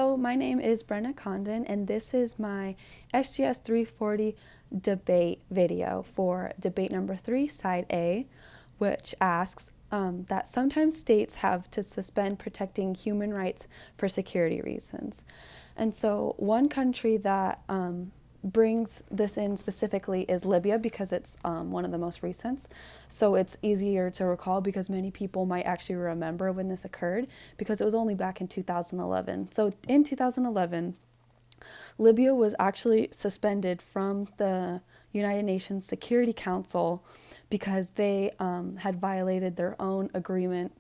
So my name is Brenna Condon, and this is my SGS340 debate video for debate number 3, side A, which asks that sometimes states have to suspend protecting human rights for security reasons. And so one country that brings this in specifically is Libya, because it's one of the most recent. So it's easier to recall because many people might actually remember when this occurred, because it was only back in 2011. So in 2011, Libya was actually suspended from the United Nations Security Council because they had violated their own agreement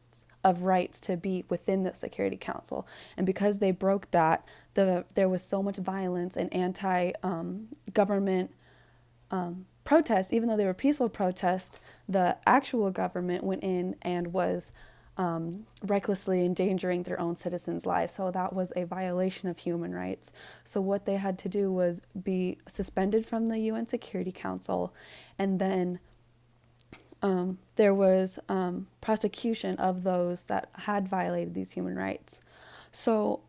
of rights to be within the Security Council. And because they broke that, there was so much violence and anti-government protests. Even though they were peaceful protests, the actual government went in and was recklessly endangering their own citizens' lives. So that was a violation of human rights. So what they had to do was be suspended from the UN Security Council, and then there was prosecution of those that had violated these human rights. So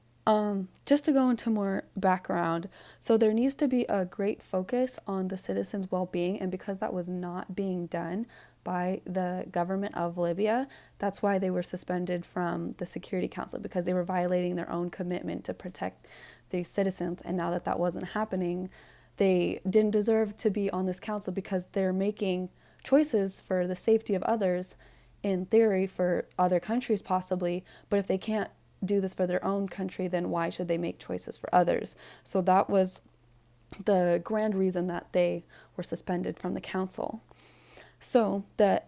just to go into more background, so there needs to be a great focus on the citizens' well-being, and because that was not being done by the government of Libya, that's why they were suspended from the Security Council, because they were violating their own commitment to protect the citizens. And now that that wasn't happening, they didn't deserve to be on this council, because they're making choices for the safety of others, in theory, for other countries possibly, but if they can't do this for their own country, then why should they make choices for others? So that was the grand reason that they were suspended from the council. So the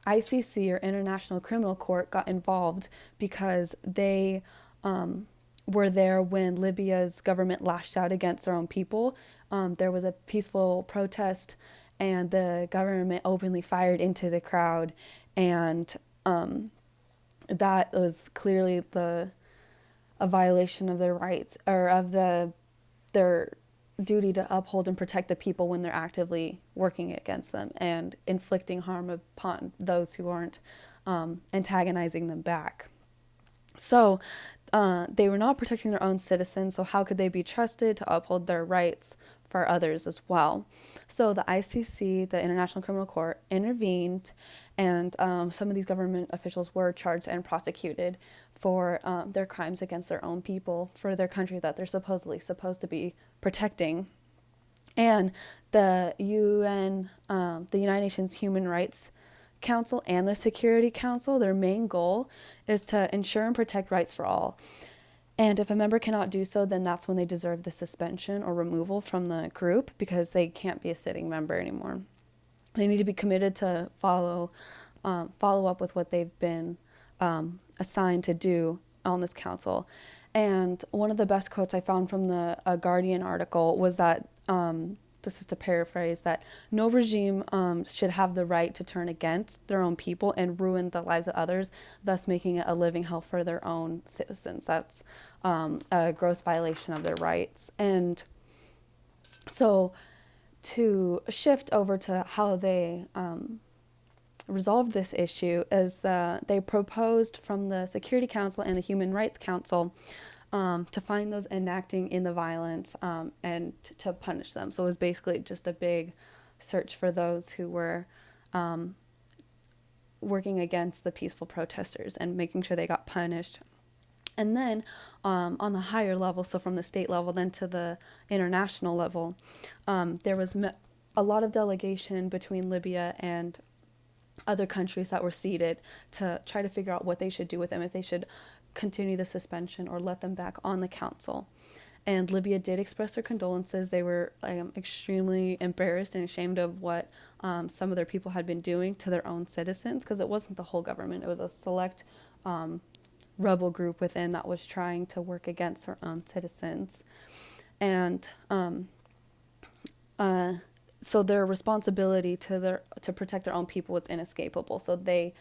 ICC, or International Criminal Court, got involved because they were there when Libya's government lashed out against their own people. There was a peaceful protest, and the government openly fired into the crowd, and that was clearly a violation of their rights, or of their duty to uphold and protect the people when they're actively working against them and inflicting harm upon those who aren't antagonizing them back. So they were not protecting their own citizens, so how could they be trusted to uphold their rights for others as well? So the ICC, the International Criminal Court, intervened, and some of these government officials were charged and prosecuted for their crimes against their own people, for their country that they're supposedly supposed to be protecting. And the UN, the United Nations Human Rights Council, and the Security Council, their main goal is to ensure and protect rights for all. And if a member cannot do so, then that's when they deserve the suspension or removal from the group, because they can't be a sitting member anymore. They need to be committed to follow up with what they've been assigned to do on this council. And one of the best quotes I found from the Guardian article was that, this is to paraphrase, that no regime should have the right to turn against their own people and ruin the lives of others, thus making it a living hell for their own citizens. That's a gross violation of their rights. And so to shift over to how they resolved this issue, is they proposed from the Security Council and the Human Rights Council to find those enacting in the violence and to punish them. So it was basically just a big search for those who were working against the peaceful protesters and making sure they got punished. And then on the higher level, so from the state level then to the international level, there was a lot of delegation between Libya and other countries that were seated to try to figure out what they should do with them, if they should continue the suspension or let them back on the council. And Libya did express their condolences. They were extremely embarrassed and ashamed of what some of their people had been doing to their own citizens, because it wasn't the whole government. It was a select rebel group within that was trying to work against their own citizens. And so their responsibility to protect their own people was inescapable. So they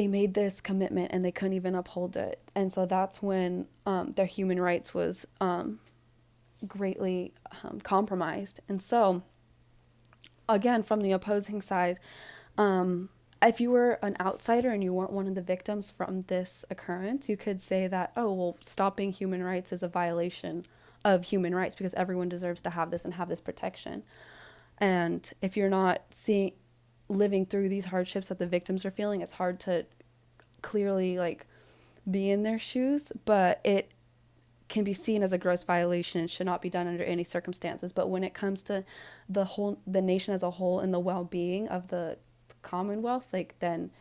made this commitment and they couldn't even uphold it. And so that's when their human rights was greatly compromised. And so, again, from the opposing side, if you were an outsider and you weren't one of the victims from this occurrence, you could say that, oh, well, stopping human rights is a violation of human rights because everyone deserves to have this and have this protection. And if you're not living through these hardships that the victims are feeling, it's hard to clearly like be in their shoes, but it can be seen as a gross violation and should not be done under any circumstances. But when it comes to the nation as a whole and the well-being of the Commonwealth, like then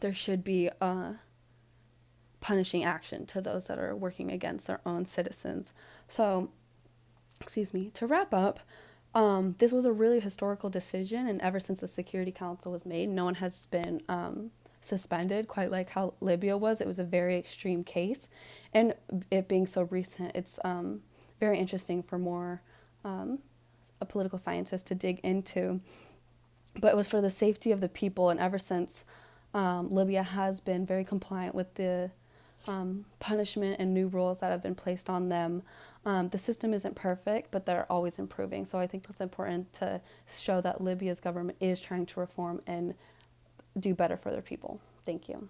there should be punishing action to those that are working against their own citizens. So, to wrap up, this was a really historical decision, and ever since the Security Council was made, no one has been suspended, quite like how Libya was. It was a very extreme case, and it being so recent, it's very interesting for more political scientists to dig into. But it was for the safety of the people, and ever since, Libya has been very compliant with the punishment and new rules that have been placed on them. The system isn't perfect, but they're always improving. So I think that's important to show that Libya's government is trying to reform and do better for their people. Thank you.